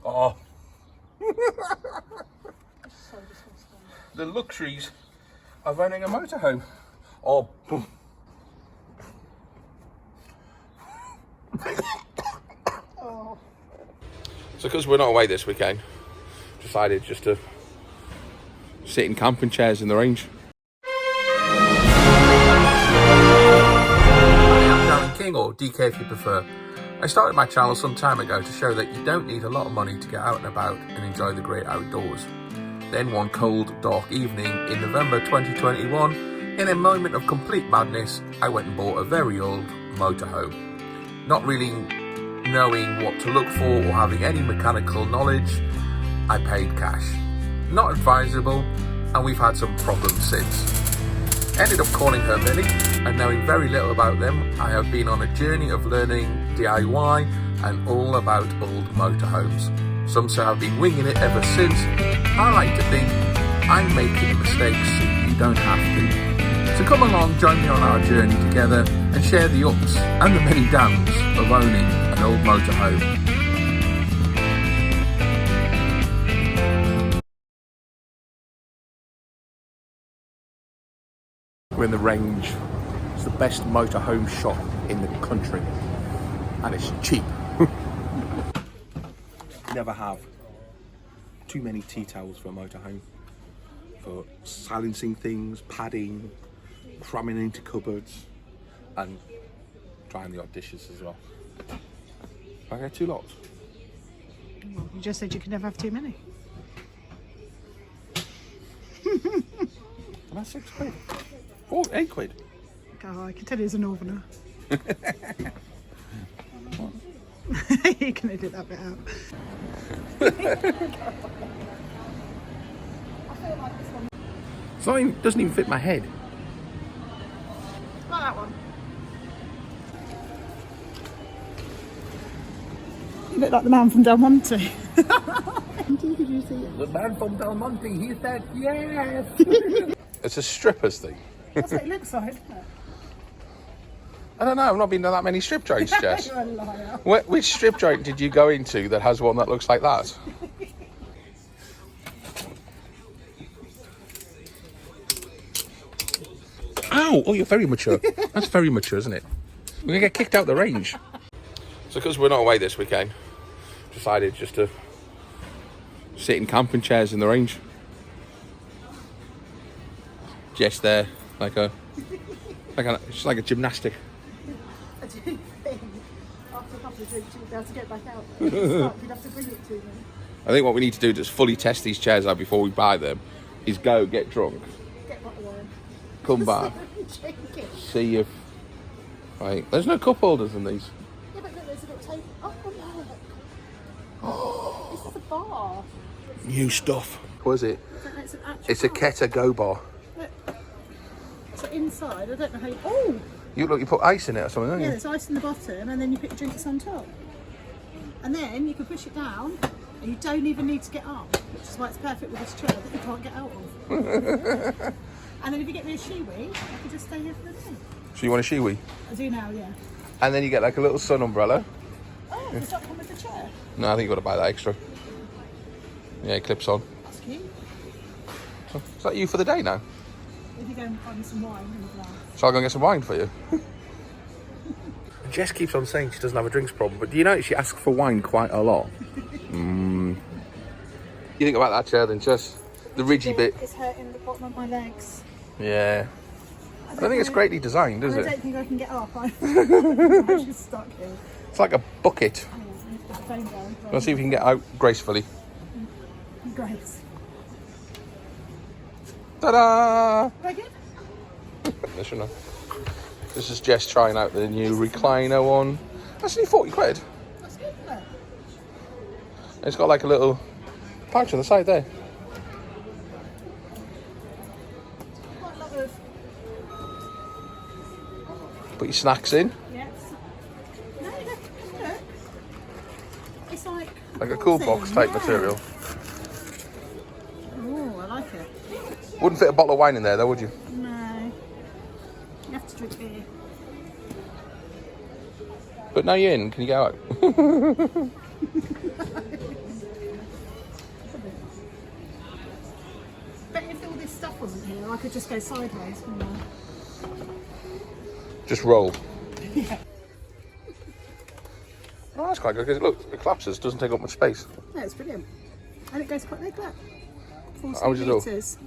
Oh. The luxuries of owning a motorhome. Oh. So because we're not away this weekend, decided just to sit in camping chairs in the range. I'm Darren King, or DK if you prefer. I started my channel some time ago to show that you don't need a lot of money to get out and about and enjoy the great outdoors. Then one cold, dark evening in November 2021, in a moment of complete madness, I went and bought a very old motorhome. Not really knowing what to look for or having any mechanical knowledge, I paid cash. Not advisable, and we've had some problems since. Ended up calling her Millie, and knowing very little about them, I have been on a journey of learning DIY and all about old motorhomes. Some say I've been winging it ever since. I like to think I'm making the mistakes so you don't have to. So come along, join me on our journey together and share the ups and the many downs of owning an old motorhome. We're in the range. It's the best motorhome shop in the country, and it's cheap. Never have too many tea towels for a motorhome. For silencing things, padding, cramming into cupboards, and drying the odd dishes as well. I get 2 lots. Well, you just said you could never have too many. And that's £6. 8 quid. Oh, I can tell you as a northerner. You're going to do that bit out. It doesn't even fit my head. Not that one. You look like the man from Del Monte. Did you see it? The man from Del Monte, he said yes. It's a stripper's thing. That's what it looks like, isn't it? I don't know, I've not been to that many strip joints, Jess. You're a liar. Which strip joint did you go into that has one that looks like that? Ow! Oh, you're very mature. That's very mature, isn't it? We're going to get kicked out the range. So because we're not away this weekend, decided just to sit in camping chairs in the range. Jess there, it's like a gymnastic. I do think after a couple of drinks you'll be able to get back out there. You'd have to bring it to me. I think what we need to do to just fully test these chairs out before we buy them is go get drunk, Get bottle wine. come back, see if... Right, there's no cup holders in these. Yeah, but look, there's a little table. Oh, look. This is a bar. New stuff. What is it? It's a Keta Go bar. Look. So inside, I don't know how you... Oh! You put ice in it or something, don't Yeah, you? there's ice in the bottom and then you put your drinks on top. And then you can push it down and you don't even need to get up, which is why it's perfect with this chair that you can't get out of. And then if you get me a shiwi, I can just stay here for the day. So you want a shiwi? I do now, yeah. And then you get like a little sun umbrella. Oh, does that come with the chair? No, I think you've got to buy that extra. Yeah, it clips on. That's cute. Is that you for the day now? If you go and find some wine in the glass. So I'll go and get some wine for you. Jess keeps on saying she doesn't have a drinks problem, but do you know she asks for wine quite a lot? You think about that chair then, Jess? The ridgy bit. It's hurting the bottom of my legs. Yeah. I don't think it's greatly designed, is I it? don't think I can get up. I'm just stuck here. It's like a bucket. Oh, I need to put the phone down. Let's see if you can get out gracefully. Grace. Ta-da! Very good. This one. This is Jess trying out the new recliner one. That's only 40 quid. That's good, isn't it? It's got like a little pouch on the side there. Quite a lot of... Put your snacks in. Yes. No, look. It's like Like a cool box type yeah. material. Oh, I like it. Wouldn't fit a bottle of wine in there though, would you? No. You have to drink beer. But now you're in, can you get out? stuff wasn't here, I could just go sideways, couldn't I? Just roll. Yeah. Oh, that's quite good because look, it collapses, doesn't take up much space. Yeah, it's brilliant. And it goes quite big, look. 40 How much is it all? litres.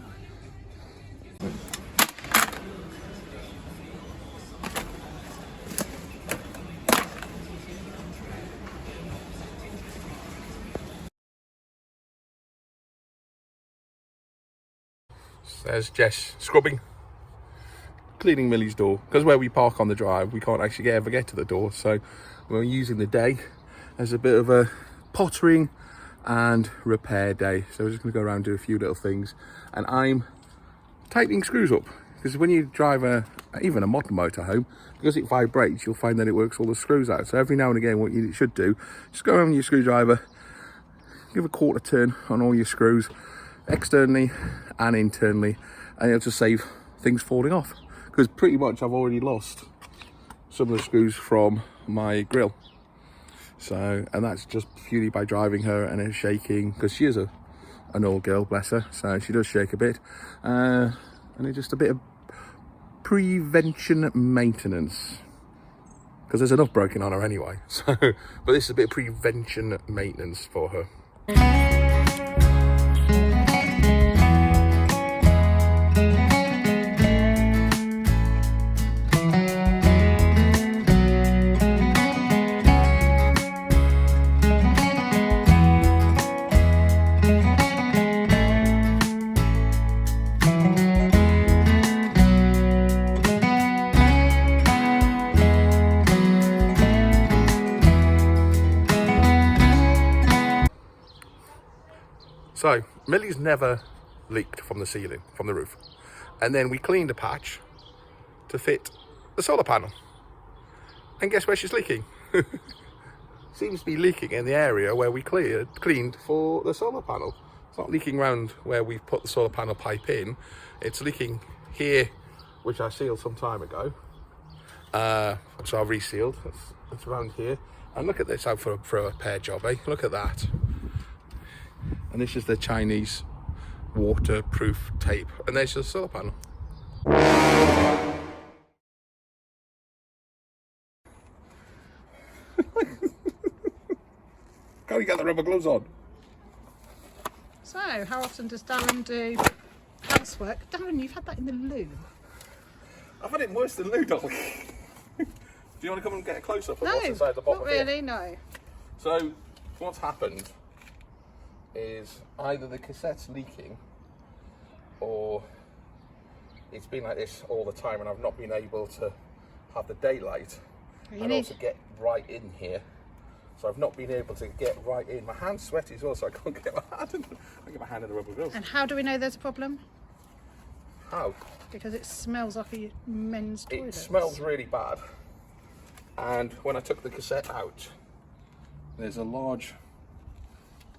There's Jess scrubbing, cleaning Millie's door, because where we park on the drive we can't actually ever get to the door, so we're using the day as a bit of a pottering and repair day. So we're just going to go around and do a few little things, and I'm tightening screws up, because when you drive even a modern motorhome, because it vibrates, you'll find that it works all the screws out. So every now and again what you should do, just go around with your screwdriver, give a quarter turn on all your screws, externally and internally, and it'll just save things falling off, because pretty much I've already lost some of the screws from my grill. So, and that's just purely by driving her and her shaking, because she is an old girl, bless her, so she does shake a bit, and it's just a bit of prevention maintenance, because there's enough broken on her anyway. So, but this is a bit of prevention maintenance for her. So, Millie's never leaked from the ceiling, from the roof. And then we cleaned a patch to fit the solar panel. And guess where she's leaking? Seems to be leaking in the area where we cleaned for the solar panel. It's not leaking around where we've put the solar panel pipe in. It's leaking here, which I sealed some time ago. So I've resealed. It's around here. And look at this out for a repair job, eh? Look at that. And this is the Chinese waterproof tape, and there's the solar panel. Can't you get the rubber gloves on? So, how often does Darren do housework? Darren, you've had that in the loo. I've had it worse than loo, darling. Do you want to come and get a close-up of what's No, inside the bottom not of really, here? no. So, what's happened is either the cassette's leaking, or it's been like this all the time and I've not been able to have the daylight and also get right in here. So I've not been able to get right in. My hand's sweaty as well, so I can't get my hand in the rubber gloves. And how do we know there's a problem? How? Because it smells like a men's toilet. It smells really bad. And when I took the cassette out, there's a large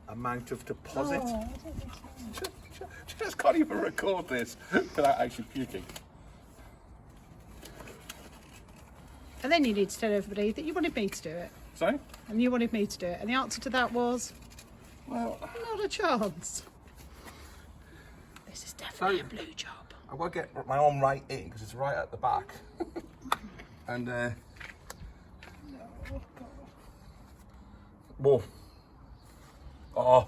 amount of deposit. Oh, Just can't even record this without actually puking. and then you need to tell everybody that you wanted me to do it. Sorry? And you wanted me to do it. And the answer to that was, Well, not a chance. This is definitely a blue job. I've got to get my arm right in because it's right at the back. And, whoa. Oh.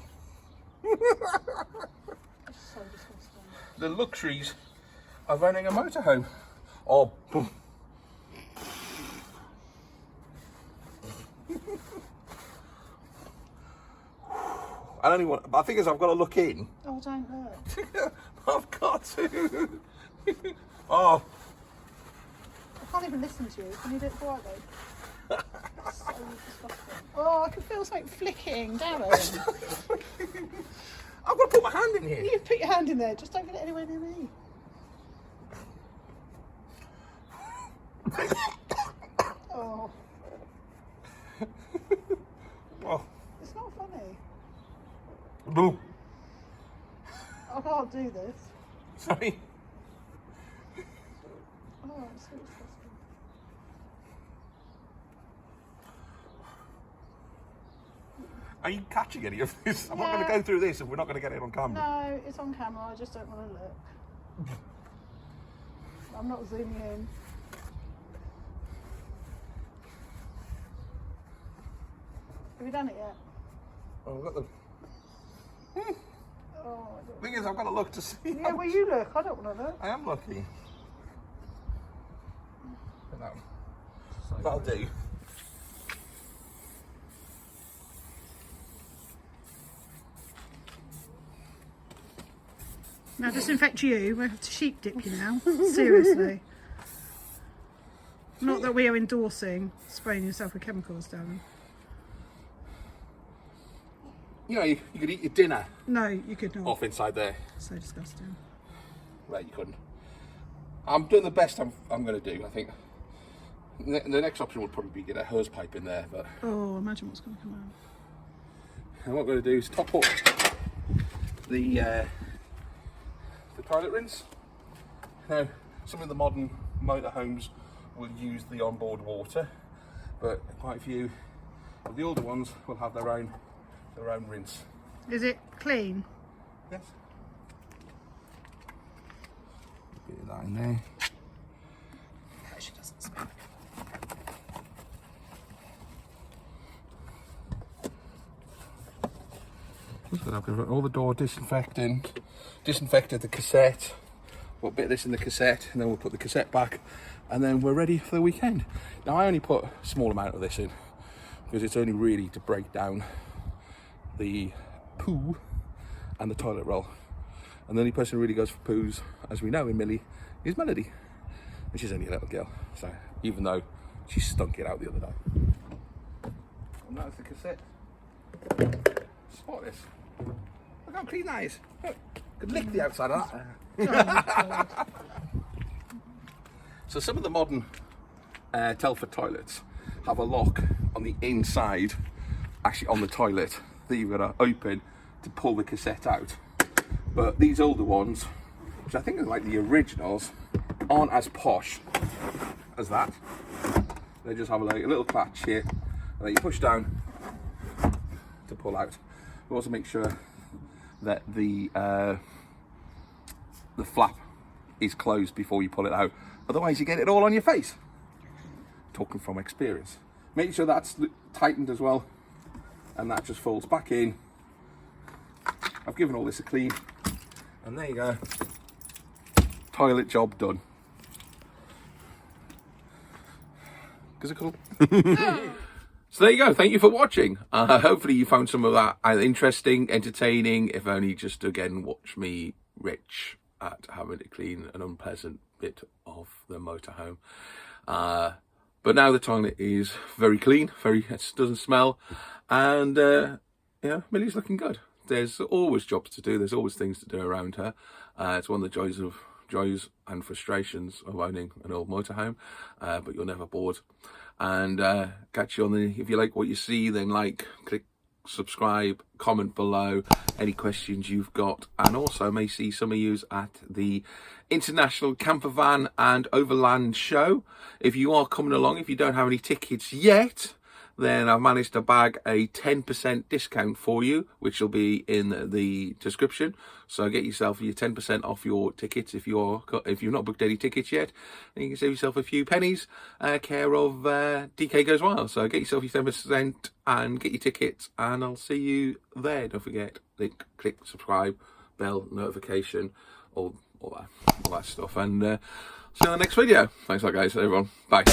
So disgusting. The luxuries of owning a motorhome. Oh, boom. I don't even want, but I think I've got to look in. Oh, don't look. I've got to. Oh. I can't even listen to you. Can you do it quietly? It's so disgusting. Oh, I can feel something flicking, Darren. I've got to put my hand in here. You put your hand in there. Just don't get it anywhere near me. Oh. Oh. It's not funny. Boo. I can't do this. Sorry. Oh, it's so disgusting. Are you catching any of this? I'm not going to go through this if we're not going to get it on camera. No, it's on camera. I just don't want to look. I'm not zooming in. Have you done it yet? Oh, I've got the Oh, thing is, I've got to look to see. yeah, well, you look. I don't want to look. I am lucky. That'll do. Now, disinfect you. We have to sheep dip you now. Seriously. Not that we are endorsing spraying yourself with chemicals, darling. You know, you could eat your dinner No, you could not. off inside there. So disgusting. Right, you couldn't. I'm doing the best I'm going to do, I think. The next option would probably be get a hose pipe in there, but Oh, imagine what's going to come out. and what I'm going to do is top up the toilet rinse. Now, some of the modern motorhomes will use the onboard water, but quite a few of the older ones will have their own rinse. Is it clean? Yes. Bit of that in there. She doesn't smell. I've got all the door disinfected the cassette, put a bit of this in the cassette, and then we'll put the cassette back, and then we're ready for the weekend. Now, I only put a small amount of this in because it's only really to break down the poo and the toilet roll, and the only person who really goes for poos, as we know in Millie, is Melody, and she's only a little girl, so even though she stunk it out the other day. And that's the cassette. Spot this. Look how clean that is. Look, could lick the outside of that. So some of the modern Telford toilets have a lock on the inside, actually on the toilet, that you've got to open to pull the cassette out. But these older ones, which I think are like the originals, aren't as posh as that. They just have like a little catch here, and then you push down to pull out. We also make sure that the flap is closed before you pull it out. Otherwise, you get it all on your face. Talking from experience. Make sure that's tightened as well, and that just folds back in. I've given all this a clean, and there you go. Toilet job done. Quizzical. So there you go. Thank you for watching. Hopefully you found some of that either interesting, entertaining, if only just to again watch me rich at having to clean an unpleasant bit of the motorhome. But now the toilet is very clean, it doesn't smell, and yeah, Millie's looking good. There's always jobs to do. There's always things to do around her. It's one of the joys and frustrations of owning an old motorhome, but you're never bored. And catch you on the, if you like what you see, then like, click subscribe, comment below any questions you've got, and also may see some of you at the International Camper Van and Overland Show. If you are coming along, if you don't have any tickets yet, then I've managed to bag a 10% discount for you, which will be in the description. So get yourself your 10% off your tickets if you've not booked any tickets yet. And you can save yourself a few pennies, care of DK Goes Wild. So get yourself your 10% and get your tickets, and I'll see you there. Don't forget, click subscribe, bell, notification, all that stuff. And see you on the next video. Thanks a lot, guys, everyone. Bye.